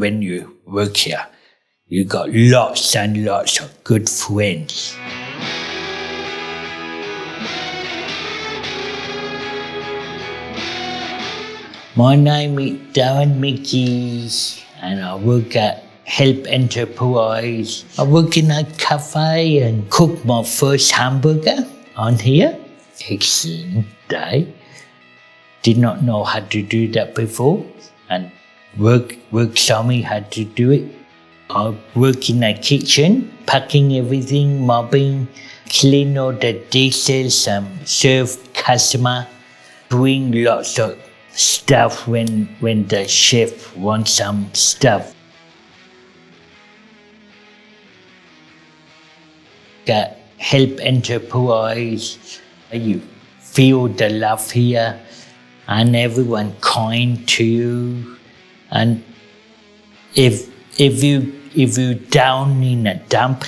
when you work here, you got lots and lots of good friends. My name is Darren Mickey and I work at Help Enterprise. I work in a cafe and cook my first hamburger on here. Excellent day. Did not know how to do that before and work showed me how to do it. I work in a kitchen, packing everything, mopping, clean all the dishes, serve customer, doing lots of stuff when the chef wants some stuff. At Help Enterprise, you feel the love here and everyone kind to you. And if you down in a dump,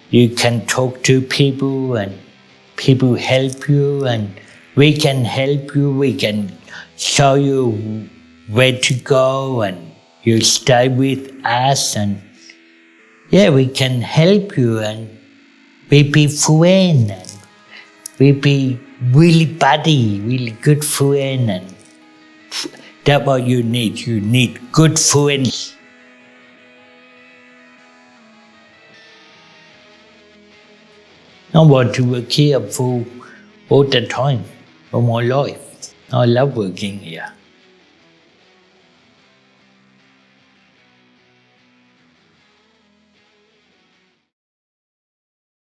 you can talk to people and people help you and we can help you. We can show you where to go and you stay with us and we can help you and we be friends and we be really buddy, really good friend and that's what you need. You need good friends. I want to work here for all the time, for my life. I love working here.